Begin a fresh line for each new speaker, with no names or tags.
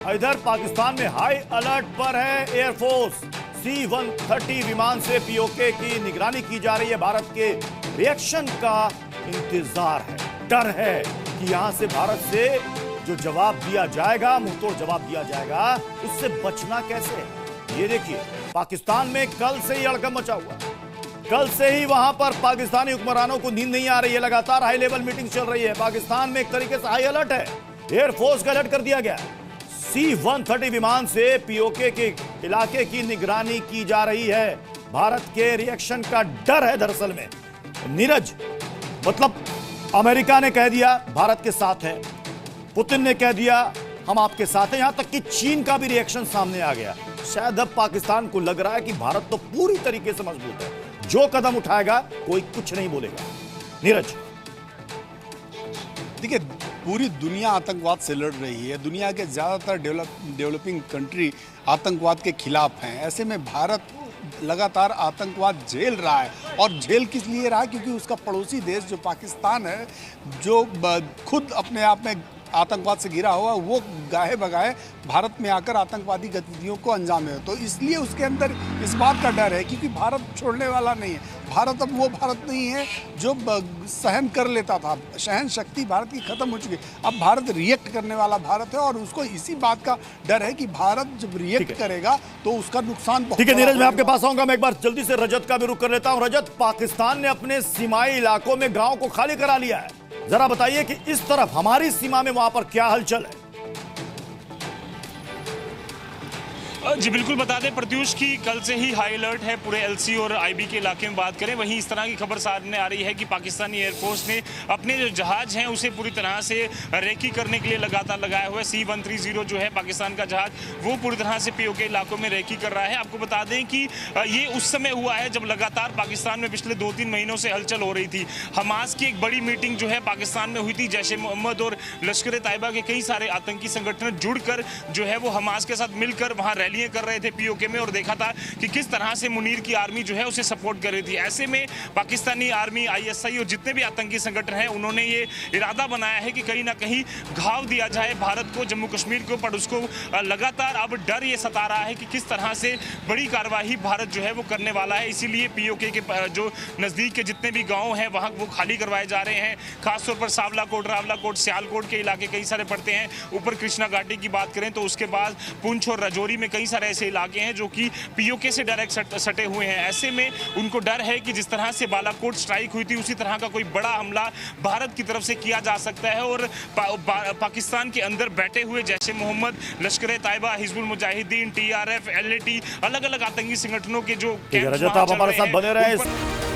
इधर पाकिस्तान में high alert पर है एयरफोर्स। C-130 विमान से पीओके की निगरानी की जा रही है। भारत के रिएक्शन का इंतजार है, डर है कि यहां से भारत से जो जवाब दिया जाएगा, मुंहतोड़ जवाब दिया जाएगा, उससे बचना कैसे है। ये देखिए, पाकिस्तान में कल से ही हड़कंप मचा हुआ है। कल से ही वहां पर पाकिस्तानी हुक्मरानों को नींद नहीं आ रही है। लगातार हाई लेवल मीटिंग चल रही है। पाकिस्तान में एक तरीके से हाई अलर्ट है। एयरफोर्स का अलर्ट कर दिया गया है। C-130 विमान से पीओके के इलाके की निगरानी की जा रही है। भारत के रिएक्शन का डर है दरअसल में। नीरज, मतलब अमेरिका ने कह दिया भारत के साथ है, पुतिन ने कह दिया हम आपके साथ हैं, यहां तक कि चीन का भी रिएक्शन सामने आ गया। शायद अब पाकिस्तान को लग रहा है कि भारत तो पूरी तरीके से मजबूत है, जो कदम उठाएगा कोई कुछ नहीं बोलेगा। नीरज,
देखिए, पूरी दुनिया आतंकवाद से लड़ रही है। दुनिया के ज़्यादातर डेवलपिंग कंट्री आतंकवाद के खिलाफ हैं। ऐसे में भारत लगातार आतंकवाद झेल रहा है, और झेल किस लिए रहा है? क्योंकि उसका पड़ोसी देश जो पाकिस्तान है, जो खुद अपने आप में आतंकवाद से घिरा हुआ, वो गाहे बगाहे भारत में आकर आतंकवादी गतिविधियों को अंजाम है। तो इसलिए उसके अंदर इस बात का डर है, क्योंकि भारत छोड़ने वाला नहीं है। भारत अब वो भारत नहीं है जो सहन कर लेता था। सहन शक्ति भारत की खत्म हो चुकी है। अब भारत रिएक्ट करने वाला भारत है, और उसको इसी बात का डर है कि भारत जब रिएक्ट करेगा तो उसका नुकसान बहुत।
ठीक है नीरज, मैं आपके पास आऊंगा। मैं एक बार जल्दी से रजत का भी रुख कर लेता हूं। रजत, पाकिस्तान ने अपने सीमाई इलाकों में गांव को खाली करा लिया है। जरा बताइए कि इस तरफ हमारी सीमा में वहां पर क्या हलचल है।
जी बिल्कुल, बता दें प्रत्युष की कल से ही हाई अलर्ट है पूरे एलसी और आईबी के इलाके में। बात करें, वहीं इस तरह की खबर सामने आ रही है कि पाकिस्तानी एयरफोर्स ने अपने जो जहाज हैं उसे पूरी तरह से रेकी करने के लिए लगातार लगाया हुआ है। C-130 जो है पाकिस्तान का जहाज, वो पूरी तरह से पीओके इलाकों में रेकी कर रहा है। आपको बता दें कि ये उस समय हुआ है जब लगातार पाकिस्तान में पिछले 2-3 महीनों से हलचल हो रही थी। हमास की एक बड़ी मीटिंग जो है पाकिस्तान में हुई थी। जैश ए मोहम्मद और लश्कर ए तैयबा के कई सारे आतंकी संगठन जुड़कर जो है वो हमास के साथ मिलकर वहां रैलियां कर रहे थे पीओके में, और देखा था कि किस तरह से मुनीर की आर्मी जो है उसे सपोर्ट कर रही थी। ऐसे में पाकिस्तानी आर्मी, ISI और जितने भी आतंकी संगठन हैं, उन्होंने ये इरादा बनाया है कि कहीं ना कहीं घाव दिया जाए भारत को, जम्मू कश्मीर को। पर उसको लगातार अब डर ये सता रहा है कि किस तरह से बड़ी कार्रवाई भारत जो है वो करने वाला है। इसीलिए पीओके के जो नजदीक के जितने भी गांव हैं वहां वो खाली करवाए जा रहे हैं। खासतौर पर सावलाकोट, रावलाकोट, सियालकोट के इलाके कई सारे पड़ते हैं। ऊपर कृष्णा घाटी की बात करें तो उसके बाद पुंछ और राजौरी में कई सारे ऐसे इलाके हैं जो कि पीओके से डायरेक्ट सटे हुए हैं। ऐसे में उनको डर है कि जिस तरह से बालाकोट स्ट्राइक हुई थी, उसी तरह का कोई बड़ा हमला भारत की तरफ से किया जा सकता है। और पाकिस्तान के अंदर बैठे हुए जैश ए मोहम्मद, लश्कर ए तैयबा, हिजबुल मुजाहिदीन, TRF, LAT, अलग अलग आतंकी संगठनों के जो
रजत, आप हमारे साथ बने रहे।